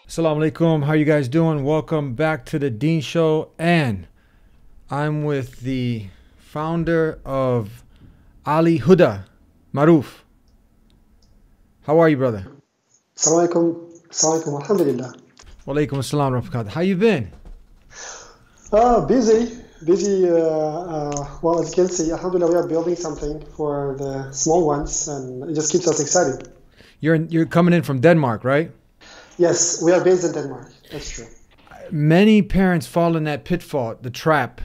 Assalamu alaikum, how you guys doing? Welcome back to the Deen Show, and I'm with the founder of Ali Huda, Maruf. How are you, brother? Assalamu alaikum. Assalamu alaikum. Alhamdulillah. Wa alaikum assalam wa rahmatullah. How you been? Busy. Well, as you can see, alhamdulillah, we are building something for the small ones, and it just keeps us excited. You're coming in from Denmark, right? Yes, we are based in Denmark. That's true. Many parents fall in that pitfall, the trap,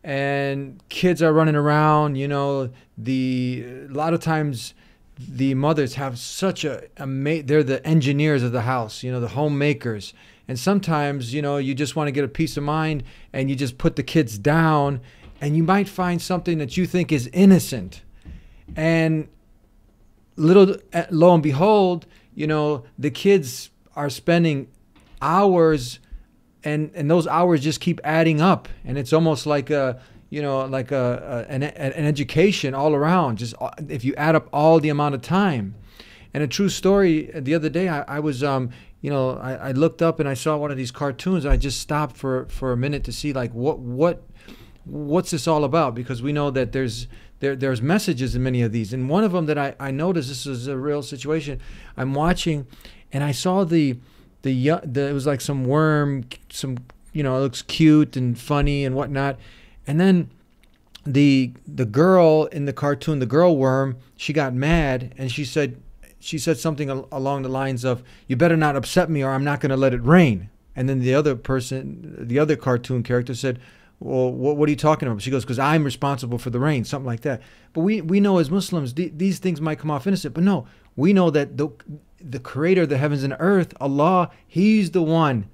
and kids are running around. You know, a lot of times the mothers have such they're the engineers of the house. You know, the homemakers, and sometimes you just want to get a peace of mind, and you just put the kids down, and you might find something that you think is innocent, and lo and behold, the kids are spending hours, and those hours just keep adding up, and it's almost like an education all around. Just if you add up all the amount of time. And a true story, the other day I was I looked up and I saw one of these cartoons, and I just stopped for a minute to see like what's this all about, because we know that there's messages in many of these. And one of them that I noticed, this is a real situation. I'm watching, and I saw it was like some worm, it looks cute and funny and whatnot. And then the girl in the cartoon, the girl worm, she got mad, and she said something along the lines of, "You better not upset me, or I'm not going to let it rain." And then the other cartoon character said, "Well, what are you talking about?" She goes, "Because I'm responsible for the rain," something like that. But we know as Muslims, these things might come off innocent, but no, we know that the creator of the heavens and earth, Allah, He's the one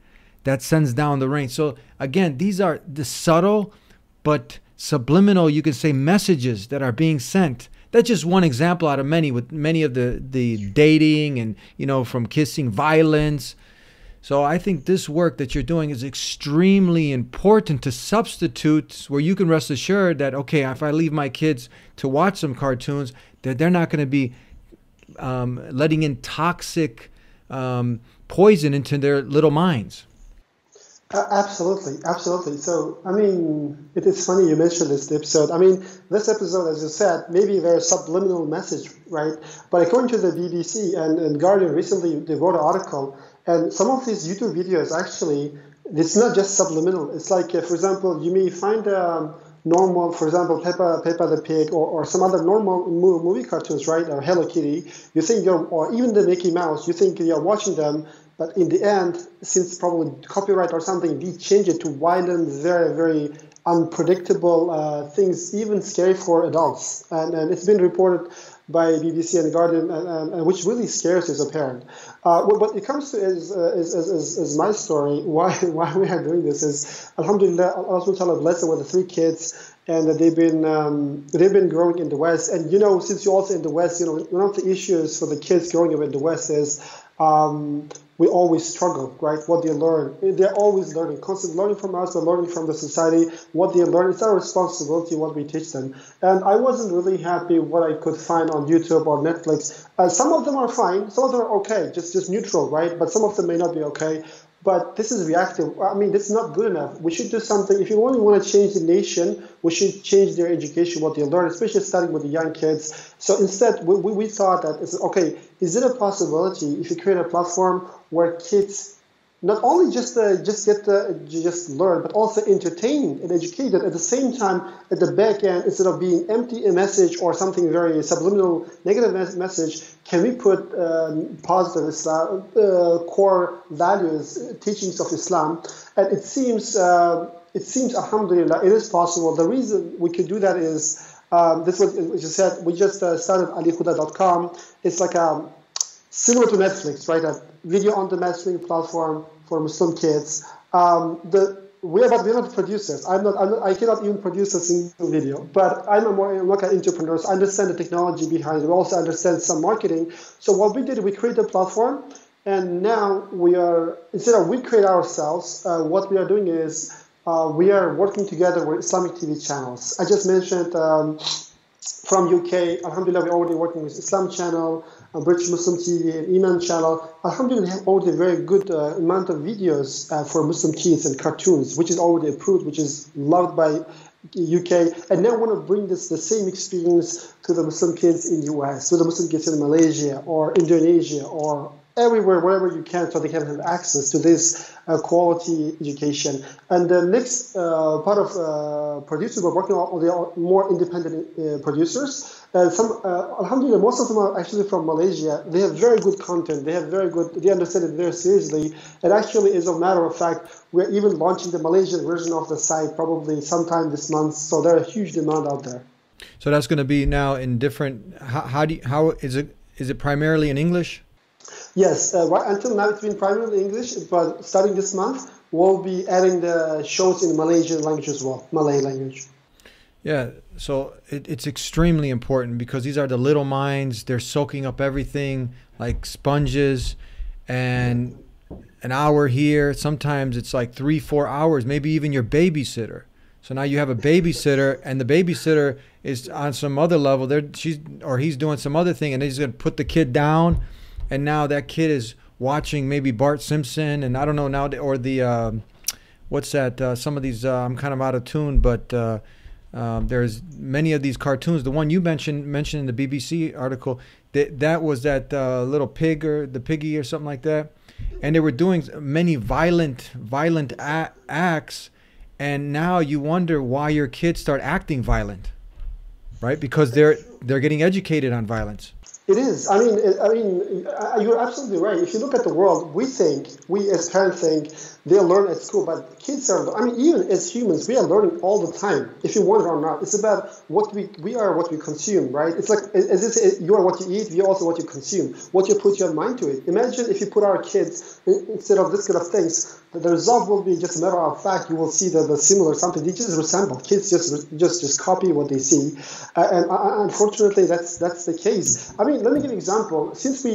that sends down the rain. So again, these are the subtle but subliminal, you can say, messages that are being sent. That's just one example out of many, with many of the dating and, from kissing, violence. So I think this work that you're doing is extremely important to substitute, where you can rest assured that, okay, if I leave my kids to watch some cartoons, that they're not going to be letting in toxic poison into their little minds. Absolutely. So, it is funny you mentioned this episode. This episode, as you said, maybe a very subliminal message, right? But according to the BBC and Guardian recently, they wrote an article, and some of these YouTube videos, actually, it's not just subliminal. It's like, for example, you may find normal, for example, Peppa the Pig, or some other normal movie cartoons, right? Or Hello Kitty. You think or even the Mickey Mouse, you think you're watching them, but in the end, since probably copyright or something, we change it to violent, very, very unpredictable things, even scary for adults. And it's been reported by BBC and Guardian, and which really scares you as a parent. What it comes to is my story. Why we are doing this is, alhamdulillah, Allah subhanahu wa ta'ala blessed with the 3 kids, and they've been growing in the West. And since you're also in the West, one of the issues for the kids growing up in the West is we always struggle, right? What they learn, they're always learning, constantly learning from us, but learning from the society. What they learn, it's our responsibility what we teach them. And I wasn't really happy what I could find on YouTube or Netflix. Some of them are fine, some of them are okay, just neutral, right? But some of them may not be okay. But this is reactive. This is not good enough. We should do something. If you only want to change the nation, we should change their education, what they learn, especially starting with the young kids. So instead, we thought that, is it a possibility if you create a platform where kids not only just learn, but also entertain and educate at the same time at the back end, instead of being empty a message or something very subliminal, negative message, can we put positive Islam, core values, teachings of Islam? And it seems, alhamdulillah, it is possible. The reason we could do that is, this was, as you said, we just started alihuda.com. It's like similar to Netflix, right? A video on demand streaming platform for Muslim kids. We're not producers. I cannot even produce a single video. But I'm like an entrepreneur. So I understand the technology behind it. We also understand some marketing. So what we did, we created a platform, and now instead of we create ourselves, what we are doing is we are working together with Islamic TV channels. I just mentioned from UK, alhamdulillah, we're already working with Islam channel. British Muslim TV, and Iman channel. Alhamdulillah, they have already a very good amount of videos for Muslim kids and cartoons, which is already approved, which is loved by UK, and now want to bring the same experience to the Muslim kids in the US, to the Muslim kids in Malaysia or Indonesia or everywhere, wherever you can, so they can have access to this quality education. And the next part of producers we're working on, they are more independent producers. Alhamdulillah, most of them are actually from Malaysia. They have very good content. They understand it very seriously. And actually, as a matter of fact, we're even launching the Malaysian version of the site probably sometime this month. So there's a huge demand out there. So that's going to be now in different. How is it? Is it primarily in English? Yes, right until now it's been primarily English, but starting this month, we'll be adding the shows in Malaysian language as well, Malay language. Yeah, so it's extremely important because these are the little minds. They're soaking up everything like sponges, and an hour here. Sometimes it's like 3-4 hours, maybe even your babysitter. So now you have a babysitter, and the babysitter is on some other level. He's doing some other thing, and he's going to put the kid down. And now that kid is watching maybe Bart Simpson, and I don't know now, or the, what's that? Some of these, I'm kind of out of tune, but there's many of these cartoons. The one you mentioned in the BBC article, that was that little pig or the piggy or something like that. And they were doing many violent acts, and now you wonder why your kids start acting violent, right? Because they're getting educated on violence. It is. I mean, you're absolutely right. If you look at the world, we as parents think they learn at school, but kids are. I mean, even as humans, we are learning all the time, if you want it or not. It's about what we are, what we consume, right? It's like you are what you eat, we are also what you consume, what you put your mind to it. Imagine if you put our kids instead of this kind of things, the result will be just a matter of fact. You will see the similar something. They just resemble. Kids just copy what they see, and unfortunately, that's the case. I mean, let me give you an example. Since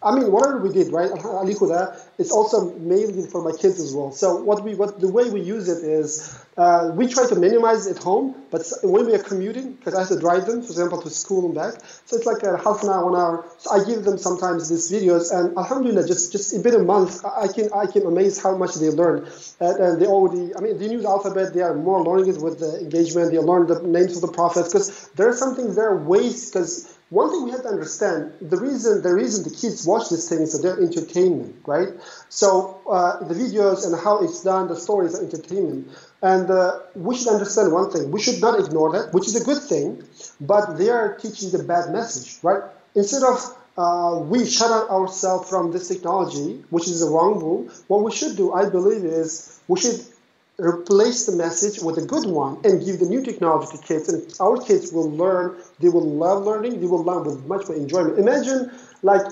whatever we did, right? It's also mainly for my kids as well. So the way we use it is we try to minimize it at home, but when we are commuting, because I have to drive them, for example, to school and back, so it's like a half an hour, 1 hour. So I give them sometimes these videos, and alhamdulillah, just in a month, I can amaze how much they learn. And they already, they knew the alphabet. They are more learning it with the engagement. They learn the names of the prophets, because there are some things, there are ways, because one thing we have to understand, the reason the kids watch this thing is that they're entertainment, right? So the videos and how it's done, the stories are entertainment. And we should understand one thing. We should not ignore that, which is a good thing, but they are teaching the bad message, right? Instead of we shut out ourselves from this technology, which is a wrong move, what we should do, I believe, is we should replace the message with a good one and give the new technology to kids, and our kids will learn. They will love learning. They will learn with much more enjoyment. Imagine a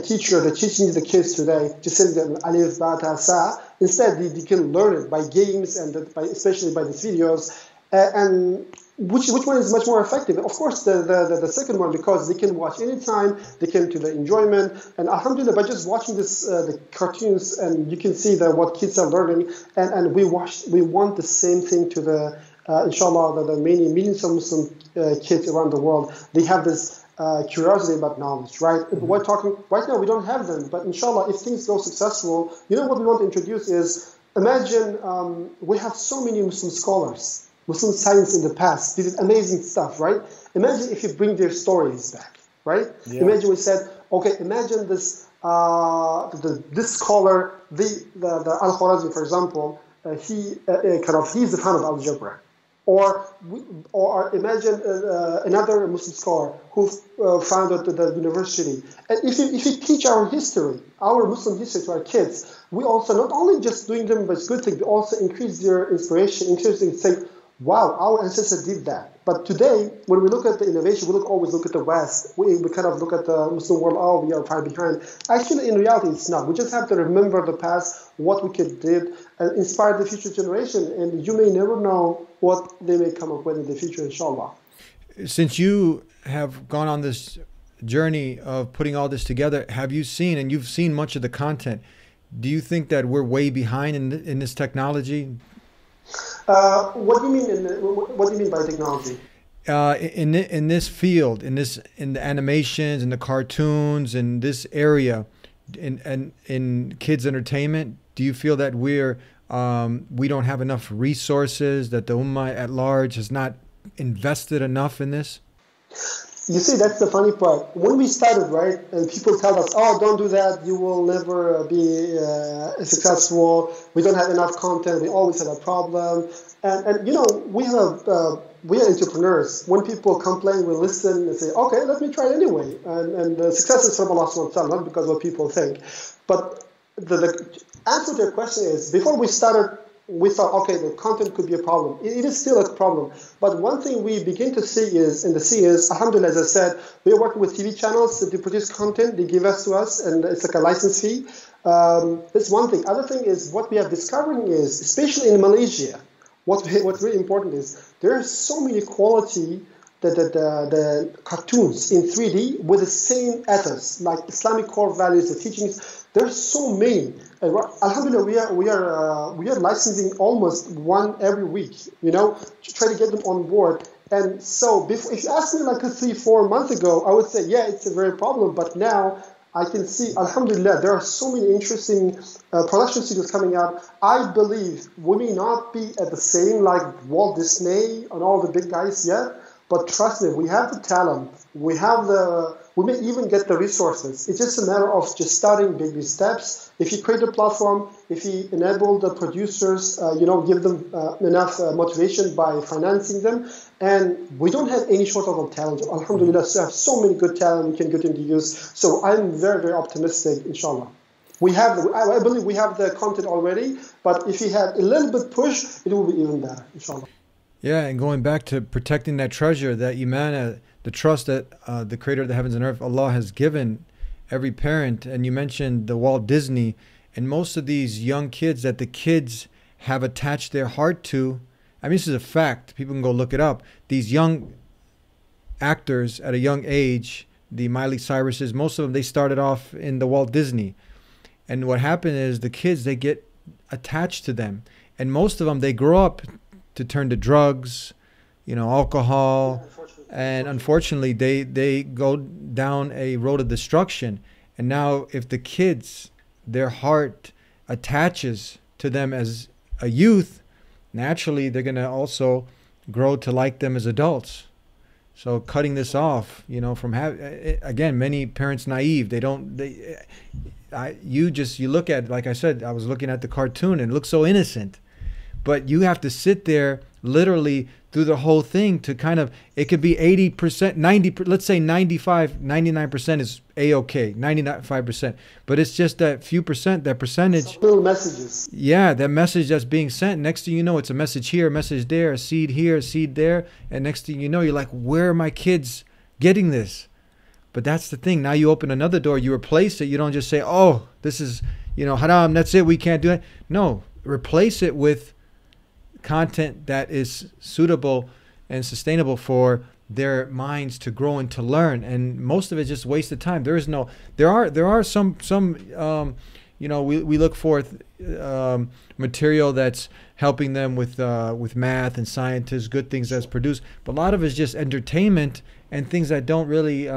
teacher that teaching the kids today, just send them alif, ba, ta, sa. Instead, they can learn it by games and especially by these videos. And which one is much more effective? Of course, the second one, because they can watch anytime, they can do the enjoyment, and alhamdulillah, by just watching the cartoons, and you can see that what kids are learning, and we want the same thing to the inshallah the many millions of Muslim kids around the world. They have this curiosity about knowledge, right? We're talking right now, we don't have them, but inshallah, if things go successful, what we want to introduce is, imagine we have so many Muslim scholars, Muslim science in the past. This is amazing stuff, right? Imagine if you bring their stories back, right? Yeah. Imagine we said, okay, imagine this this scholar, the Al-Khwarizmi, for example, he's the fan of algebra. Or imagine another Muslim scholar who founded the university. And if you teach our history, our Muslim history to our kids, we also not only just doing them, but it's good thing, we also increase their inspiration, increase them say, wow, our ancestors did that. But today, when we look at the innovation, we always look at the West. We kind of look at the Muslim world, oh, we are far behind. Actually, in reality, it's not. We just have to remember the past, what we did, and inspire the future generation. And you may never know what they may come up with in the future, inshallah. Since you have gone on this journey of putting all this together, have you seen, and you've seen much of the content, do you think that we're way behind in this technology? What do you mean? What do you mean by technology? in this field, in the animations and the cartoons in this area, in kids entertainment, do you feel that we don't have enough resources, that the ummah at large has not invested enough in this? You see, that's the funny part. When we started, right, and people tell us, "Oh, don't do that. You will never be successful. We don't have enough content. We always have a problem." And you know, we are entrepreneurs. When people complain, we listen and say, "Okay, let me try it anyway." And the success is from Allah subhanahu wa ta'ala, not because of what people think. But the answer to your question is, before we started, we thought, okay, the content could be a problem. It is still a problem. But one thing we begin to see is, alhamdulillah, as I said, we are working with TV channels that they produce content, they give us to us, and it's like a license fee. That's one thing. Other thing is, what we are discovering is, especially in Malaysia, what's really important is, there are so many quality the cartoons in 3D with the same ethos, like Islamic core values, the teachings. There's so many. Alhamdulillah, we are licensing almost one every week. You know, to try to get them on board. And so, if you asked me like 3-4 months ago, I would say, yeah, it's a very problem. But now I can see, alhamdulillah, there are so many interesting production studios coming out. I believe we may not be at the same like Walt Disney and all the big guys yet. But trust me, we have the talent. We may even get the resources. It's just a matter of just starting baby steps. If you create a platform, if you enable the producers, give them enough motivation by financing them, and we don't have any shortage of talent. Alhamdulillah, we have so many good talent we can get into use. So I'm very, very optimistic, inshallah. I believe we have the content already, but if you have a little bit push, it will be even better, inshallah. Yeah, and going back to protecting that treasure, that iman, the trust that the creator of the heavens and earth, Allah, has given every parent. And you mentioned the Walt Disney, and most of these young kids that the kids have attached their heart to. I mean, this is a fact. People can go look it up. These young actors at a young age, the Miley Cyruses, most of them, they started off in the Walt Disney. And what happened is the kids, they get attached to them. And most of them, they grow up to turn to drugs, alcohol, and unfortunately they go down a road of destruction. And now if the kids, their heart attaches to them as a youth, naturally they're going to also grow to like them as adults. So cutting this off, from again, many parents naive. You look at, like I said, I was looking at the cartoon and it looks so innocent. But you have to sit there literally through the whole thing to kind of, it could be 80%, 90, let's say 95, 99% is A-okay, 95%. But it's just that few percent, that percentage. Some little messages. Yeah, that message that's being sent. Next thing you know, it's a message here, a message there, a seed here, a seed there. And next thing you know, you're like, where are my kids getting this? But that's the thing. Now you open another door, you replace it. You don't just say, oh, this is, haram, that's it, we can't do it. No, replace it with content that is suitable and sustainable for their minds to grow and to learn. And most of it is just wasted time. There are some we look for material that's helping them with math and scientists, good things that's produced, but a lot of it is just entertainment and things that don't really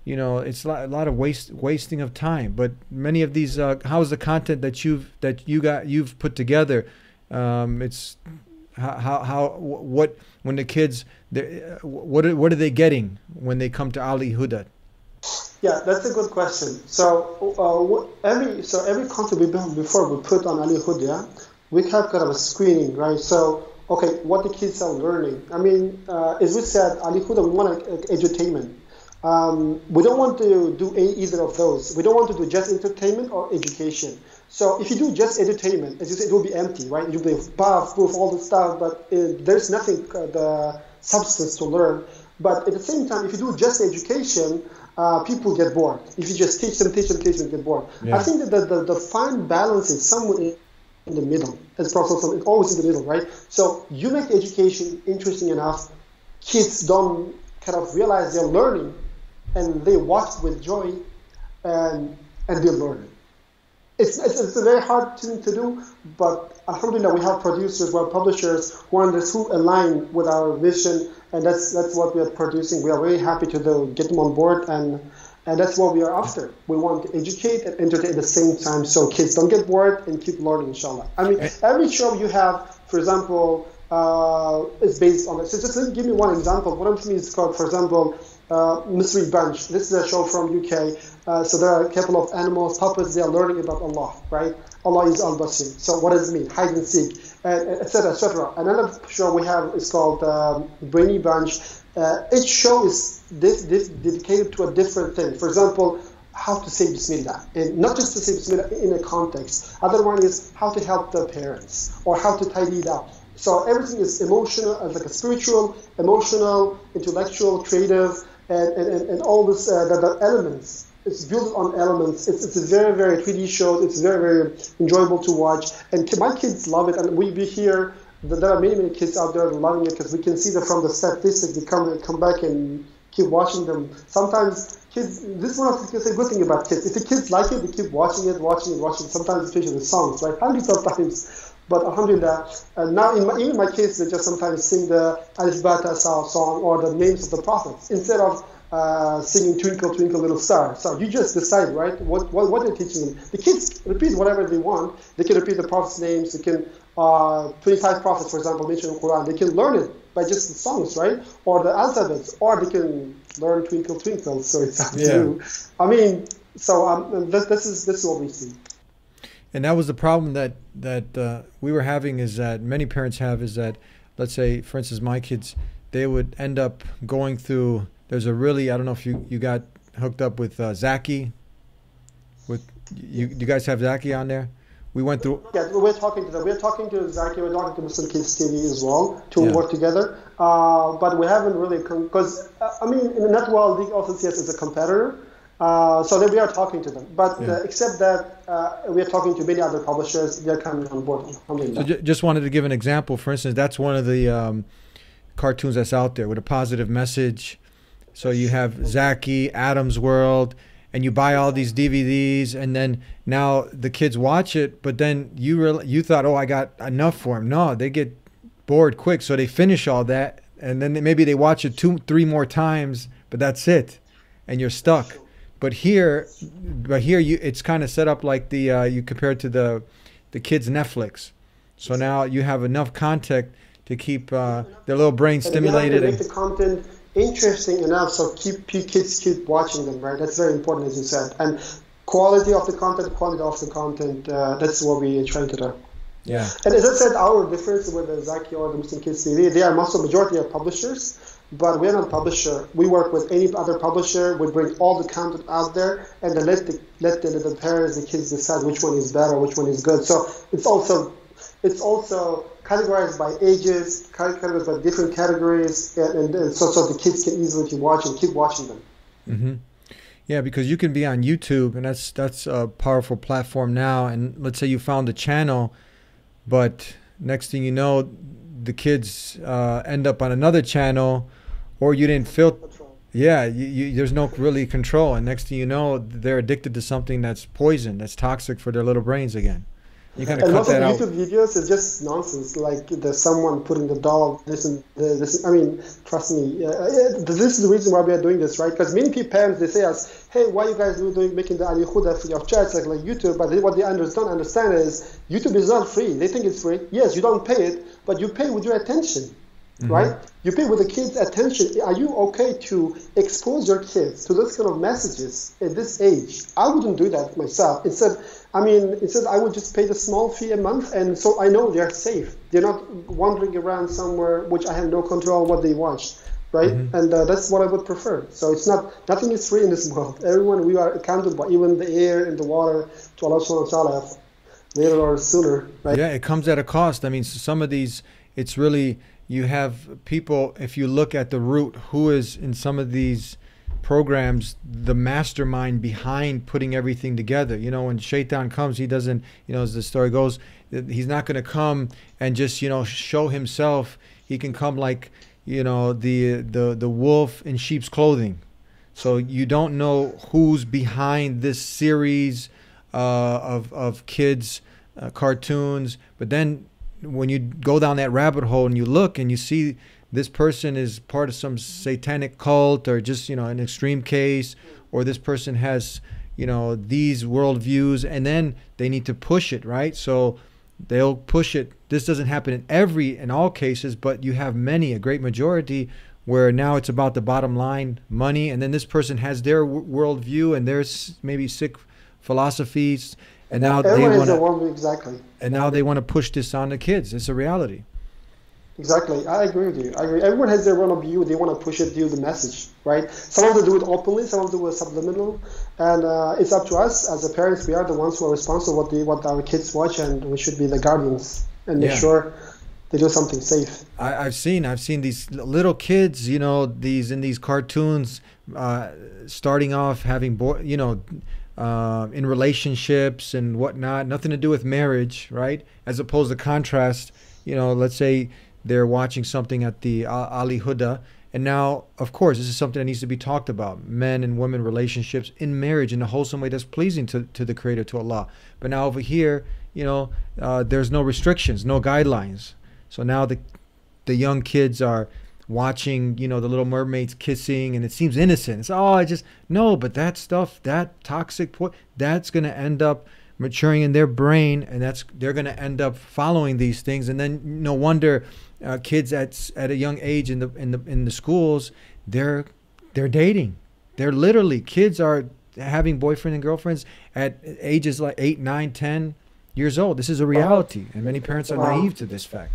it's a lot of wasting of time. But many of these how's the content that you've put together? It's what when the kids, what are they getting when they come to Ali Huda? Yeah, that's a good question. So every content we build before we put on Ali Huda, we have kind of a screening, right? So okay, what the kids are learning. I mean, as we said, Ali Huda, we want edutainment. We don't want to do either of those. We don't want to do just entertainment or education. So if you do just entertainment, as you said, it will be empty, right? You'll be buff, all the stuff, but there's nothing, the substance to learn. But at the same time, if you do just education, people get bored. If you just teach them, get bored. Yeah. I think that the fine balance is somewhere in the middle. As Prophet said, it's always in the middle, right? So you make education interesting enough, kids don't kind of realize they're learning, and they watch with joy, and they're learning. It's a very hard thing to do, but alhamdulillah, we have producers, we have publishers who align with our vision, and that's what we are producing. We are very happy to get them on board, and that's what we are after. We want to educate and entertain at the same time, so kids don't get bored and keep learning, inshallah. I mean, every show you have, for example, is based on it. So just give me one example. One of them is called, for example, Mystery Bunch. This is a show from UK. So there are a couple of animals, puppets. They are learning about Allah, right? Allah is Al-Basir. So what does it mean? Hide and seek, etc., etc. Another show we have is called Brainy Bunch. Each show is this dedicated to a different thing. For example, how to say Bismillah, and not just to say Bismillah in a context. Other one is how to help the parents or how to tidy it up. So everything is emotional, like a spiritual, emotional, intellectual, creative, and all this the elements. It's built on elements. It's a very, very 3D show. It's very, very enjoyable to watch. And my kids love it. And we hear that there are many, many kids out there loving it because we can see that from the statistics. They come back and keep watching them. Sometimes kids, this is one of the good thing about kids. If the kids like it, they keep watching it. Sometimes especially the songs, right? Hundreds of times. But alhamdulillah, now even my kids, they just sometimes sing the Alif Bata song or the names of the prophets instead of singing Twinkle Twinkle Little Star. So you just decide, right, what they're teaching them. The kids repeat whatever they want. They can repeat the prophets' names. They can 25 prophets, for example, mentioned in the Quran. They can learn it by just the songs, right, or the alphabets, or they can learn Twinkle Twinkle. So it's up to you. I mean, so this is what we see. And that was the problem that we were having, is that many parents have, is that, let's say, for instance, my kids, they would end up going through, there's a really, I don't know if you got hooked up with Zaki. With you guys have Zaki on there? We went through. Yeah, we're talking to Zaki, we're talking to Muslim Kids TV as well to work together. But we haven't really, because, I mean, in the Networld League also sees us as a competitor. So then we are talking to them, but except that we are talking to many other publishers. They're coming on board. So just wanted to give an example. For instance, that's one of the cartoons that's out there with a positive message. So you have Zaki, Adam's World, and you buy all these DVDs, and then now the kids watch it, but then you thought, oh, I got enough for them. No, they get bored quick, so they finish all that, and then maybe they watch it 2-3 more times, but that's it, and you're stuck. But here, it's kind of set up like you compare it to the kids' Netflix. So now you have enough content to keep their little brain stimulated. And make the content interesting enough so kids keep watching them, right? That's very important, as you said. And quality of the content, that's what we are trying to do. Yeah. And as I said, our difference with the Zaki or the Muslim Kids TV, they are majority of publishers. But we're not a publisher. We work with any other publisher. We bring all the content out there, and then let the parents, the kids decide which one is better, which one is good. So it's also categorized by ages, categorized by different categories, and so the kids can easily keep watching them. Mm-hmm. Yeah, because you can be on YouTube, and that's a powerful platform now. And let's say you found a channel, but next thing you know, the kids end up on another channel. Or you didn't filter. Yeah, there's no really control. And next thing you know, they're addicted to something that's poison, that's toxic for their little brains again. You kind of cut that out. And most of YouTube videos is just nonsense. Like there's someone putting the doll, this and this. I mean, trust me, this is the reason why we are doing this, right? Because many parents, they say us, hey, why you guys making the Ali Khuda free of charge like YouTube? But what they don't understand is YouTube is not free. They think it's free. Yes, you don't pay it, but you pay with your attention. Mm-hmm. Right? You pay with the kids' attention. Are you okay to expose your kids to this kind of messages at this age? I wouldn't do that myself. Instead, I would just pay the small fee a month, and so I know they're safe. They're not wandering around somewhere which I have no control on what they watch, right? Mm-hmm. And that's what I would prefer. So it's nothing is free in this world. Everyone, we are accountable, even the air and the water, to Allah subhanahu wa ta'ala, later or sooner, right? Yeah, it comes at a cost. I mean, some of these, it's really... You have people, if you look at the root, who is in some of these programs, the mastermind behind putting everything together. You know, when Shaitan comes, he doesn't, as the story goes, he's not going to come and just, show himself. He can come like, the wolf in sheep's clothing. So you don't know who's behind this series of kids' cartoons. But then when you go down that rabbit hole and you look and you see this person is part of some satanic cult, or just, an extreme case, or this person has, these worldviews, and then they need to push it, right? So they'll push it. This doesn't happen in all cases, but you have many, a great majority, where now it's about the bottom line, money, and then this person has their worldview and their maybe sick philosophies, and now exactly. And now they want to push this on the kids. It's a reality. Exactly. I agree with you. I agree. Everyone has their own view. They want to push it, the message, right? Some of them do it openly, some of them do it subliminal, and it's up to us as the parents. We are the ones who are responsible what our kids watch, and we should be the guardians and make sure they do something safe. I've seen these little kids, these cartoons, starting off having in relationships and whatnot, nothing to do with marriage, right? As opposed to contrast, let's say they're watching something at the Ali Huda, and now, of course, this is something that needs to be talked about: men and women relationships in marriage in a wholesome way that's pleasing to the Creator, to Allah. But now over here, there's no restrictions, no guidelines. So now the young kids are watching, the Little Mermaids kissing, and it seems innocent. It's no, but that stuff, that toxic, that's going to end up maturing in their brain, and they're going to end up following these things. And then no wonder kids at a young age in the schools, they're dating. They're literally, kids are having boyfriends and girlfriends at ages like 8, 9, 10 years old. This is a reality, and many parents are naive to this fact.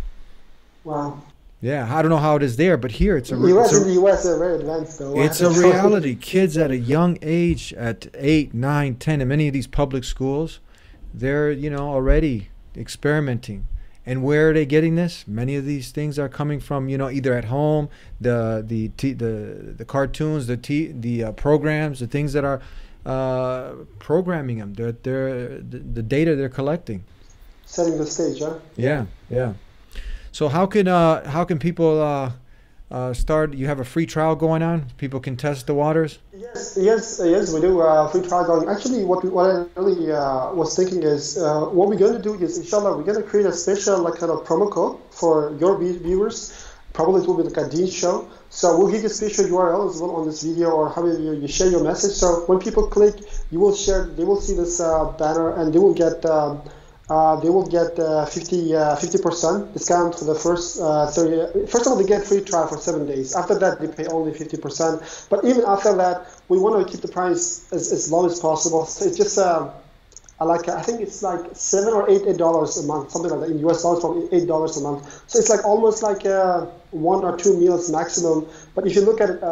Wow. Yeah, I don't know how it is there, but here it's in the U.S. they're very advanced, though. It's a reality. Kids at a young age, at 8, 9, 10, in many of these public schools, they're already experimenting. And where are they getting this? Many of these things are coming from either at home, the cartoons, the programs, the things that are programming them. They're the data they're collecting. Setting the stage, huh? Yeah. So how can people start? You have a free trial going on. People can test the waters. Yes, we do a free trial going. Actually, what I really was thinking is what we're going to do is, inshallah, we're going to create a special kind of promo code for your viewers. Probably it will be like a TheDeenShow. So we'll give you a special URL as well on this video, or however you share your message. So when people click, they will see this banner, and they will get. They will get 50% discount for the first 30. First of all, they get free trial for 7 days. After that, they pay only 50%. But even after that, we want to keep the price as low as possible. So it's just I think it's like $7 or $8 a month, something like that. In US dollars, probably $8 a month. So it's like almost like 1 or 2 meals maximum. But if you look at it,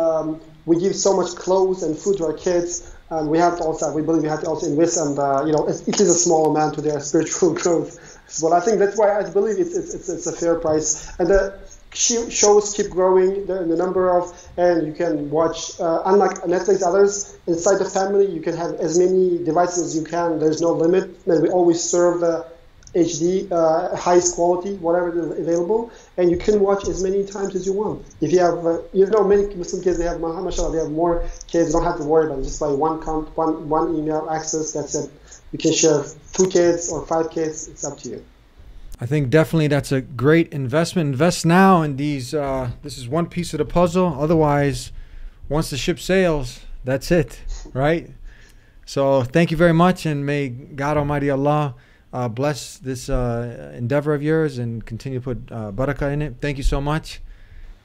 we give so much clothes and food to our kids. And we believe we have to also invest, and it is a small amount to their spiritual growth. Well, I think that's why I believe it's a fair price. And the shows keep growing, the number of, and you can watch, unlike Netflix, others, inside the family, you can have as many devices as you can. There's no limit. And we always serve the HD, highest quality, whatever is available, and you can watch as many times as you want. If you have, many Muslim kids, they have, mashallah, they have more kids. You don't have to worry about it. Just by one email access, that's it. You can share 2 kids or 5 kids. It's up to you. I think definitely that's a great investment. Invest now in these. This is one piece of the puzzle. Otherwise, once the ship sails, that's it, right? So thank you very much, and may God Almighty Allah bless this endeavor of yours and continue to put barakah in it. Thank you so much.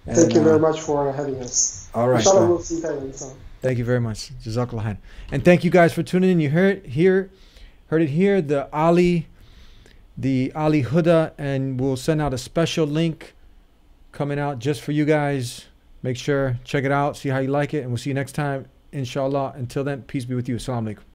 Thank you very much for having us. All right. Inshallah, we'll see you then. Thank you very much. Jazakallah khair. And thank you guys for tuning in. You heard it here, the Ali Huda, and we'll send out a special link coming out just for you guys. Make sure, check it out, see how you like it, and we'll see you next time, inshallah. Until then, peace be with you. Assalamu alaikum.